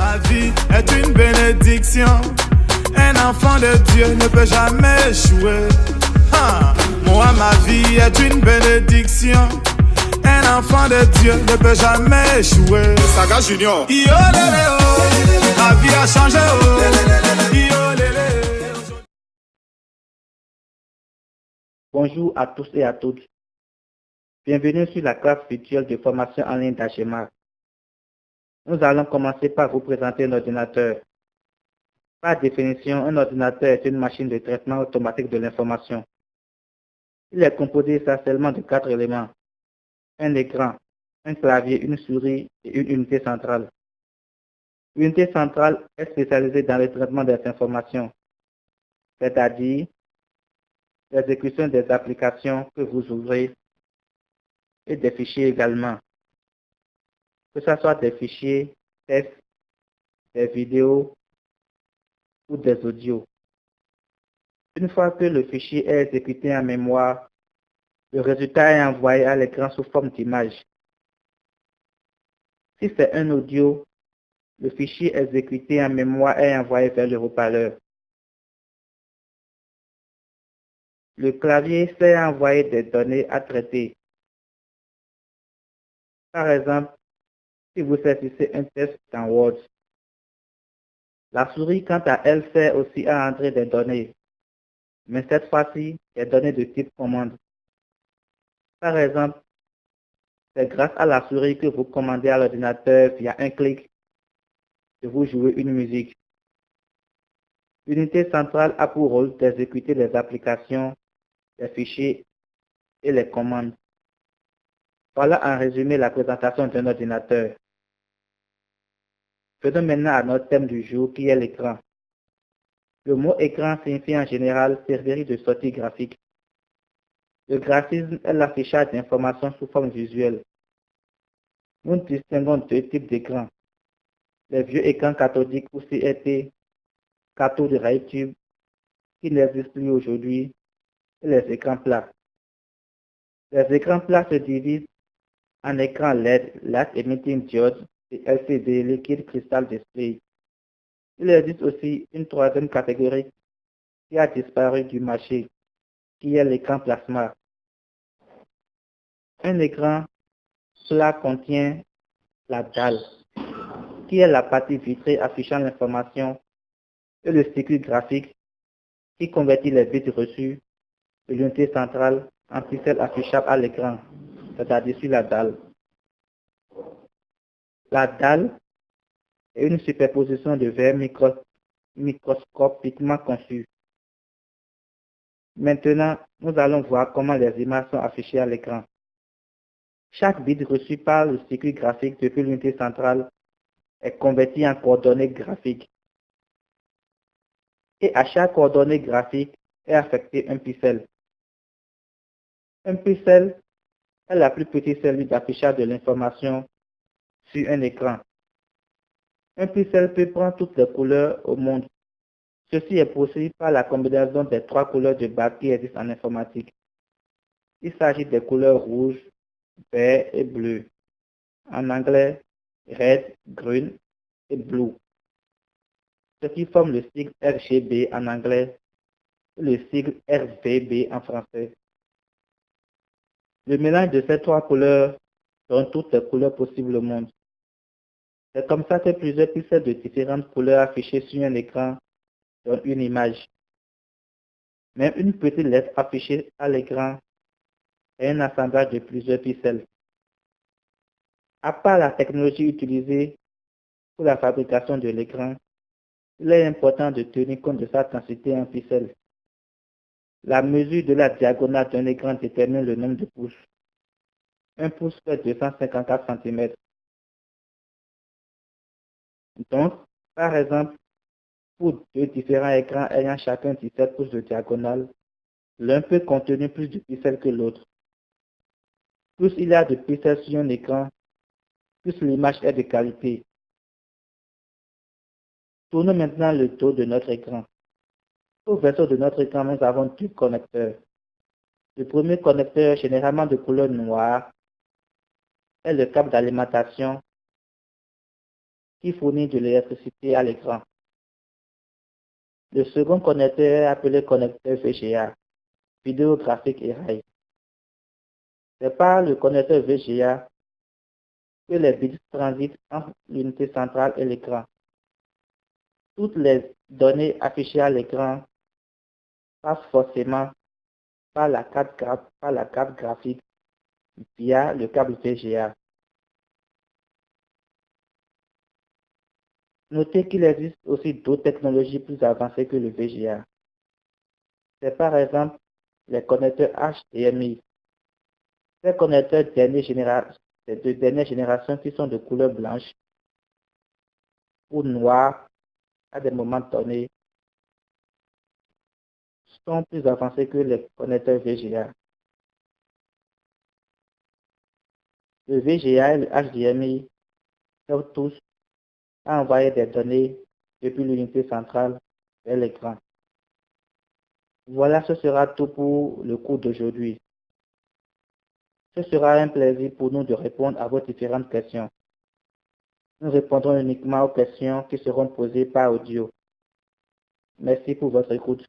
Ma vie est une bénédiction. Un enfant de Dieu ne peut jamais échouer. Moi, ma vie est une bénédiction. Un enfant de Dieu ne peut jamais échouer. Saga Junior. Yo lélé, oh. Ma vie a changé. Oh. Yo lélé. Bonjour à tous et à toutes. Bienvenue sur la classe virtuelle de formation en ligne d'Achema. Nous allons commencer par vous présenter un ordinateur. Par définition, un ordinateur est une machine de traitement automatique de l'information. Il est composé essentiellement de 4 éléments. Un écran, un clavier, une souris et une unité centrale. L'unité centrale est spécialisée dans le traitement des informations, c'est-à-dire l'exécution des applications que vous ouvrez et des fichiers également, que ce soit des fichiers, textes, des vidéos ou des audios. Une fois que le fichier est exécuté en mémoire, le résultat est envoyé à l'écran sous forme d'image. Si c'est un audio, le fichier exécuté en mémoire est envoyé vers le haut-parleur. Le clavier sert à envoyer des données à traiter. Par exemple, si vous saisissez un texte dans Word. La souris, quant à elle, sert aussi à entrer des données, mais cette fois-ci, des données de type commande. Par exemple, c'est grâce à la souris que vous commandez à l'ordinateur via un clic de vous jouer une musique. L'unité centrale a pour rôle d'exécuter les applications, les fichiers et les commandes. Voilà en résumé la présentation d'un ordinateur. Venons maintenant à notre thème du jour qui est l'écran. Le mot écran signifie en général serverie de sortie graphique. Le graphisme est l'affichage d'informations sous forme visuelle. Nous distinguons deux types d'écrans. Les vieux écrans cathodiques ou CRT, cathode de rail tube, qui n'existent plus aujourd'hui, et les écrans plats. Les écrans plats se divisent en écrans LED, Light Emitting Diode, et LCD, Liquid Crystal Display. Il existe aussi une troisième catégorie qui a disparu du marché, qui est l'écran plasma. Un écran plat contient la dalle, qui est la partie vitrée affichant l'information, et le circuit graphique, qui convertit les bits reçus de l'unité centrale en pixels affichables à l'écran, c'est-à-dire sur la dalle. La dalle est une superposition de verres microscopiquement conçus. Maintenant, nous allons voir comment les images sont affichées à l'écran. Chaque bit reçu par le circuit graphique depuis l'unité centrale est converti en coordonnées graphiques. Et à chaque coordonnée graphique est affecté un pixel. Un pixel est la plus petite cellule d'affichage de l'information sur un écran. Un pixel peut prendre toutes les couleurs au monde. Ceci est possible par la combinaison des 3 couleurs de base qui existent en informatique. Il s'agit des couleurs rouge, vert et bleu. En anglais, red, green et blue. Ce qui forme le sigle RGB en anglais et le sigle RVB en français. Le mélange de ces 3 couleurs donne toutes les couleurs possibles au monde. C'est comme ça que plusieurs pixels de différentes couleurs affichés sur un écran donnent une image. Même une petite lettre affichée à l'écran est un assemblage de plusieurs pixels. À part la technologie utilisée pour la fabrication de l'écran, il est important de tenir compte de sa densité en pixels. La mesure de la diagonale d'un écran détermine le nombre de pouces. Un pouce fait 254 cm. Donc, par exemple, pour deux différents écrans ayant chacun 17 pouces de diagonale, l'un peut contenir plus de pixels que l'autre. Plus il y a de pixels sur un écran, plus l'image est de qualité. Tournons maintenant le dos de notre écran. Au verso de notre écran, nous avons deux connecteurs. Le premier connecteur, généralement de couleur noire, est le câble d'alimentation qui fournit de l'électricité à l'écran. Le second connecteur est appelé connecteur VGA, vidéo graphique array. C'est par le connecteur VGA que les bits transitent entre l'unité centrale et l'écran. Toutes les données affichées à l'écran passent forcément par la carte graphique via le câble VGA. Notez qu'il existe aussi d'autres technologies plus avancées que le VGA. C'est par exemple les connecteurs HDMI. Ces connecteurs de dernière génération qui sont de couleur blanche ou noire à des moments donnés sont plus avancés que les connecteurs VGA. Le VGA et le HDMI servent tous à envoyer des données depuis l'unité centrale vers l'écran. Voilà, ce sera tout pour le cours d'aujourd'hui. Ce sera un plaisir pour nous de répondre à vos différentes questions. Nous répondrons uniquement aux questions qui seront posées par audio. Merci pour votre écoute.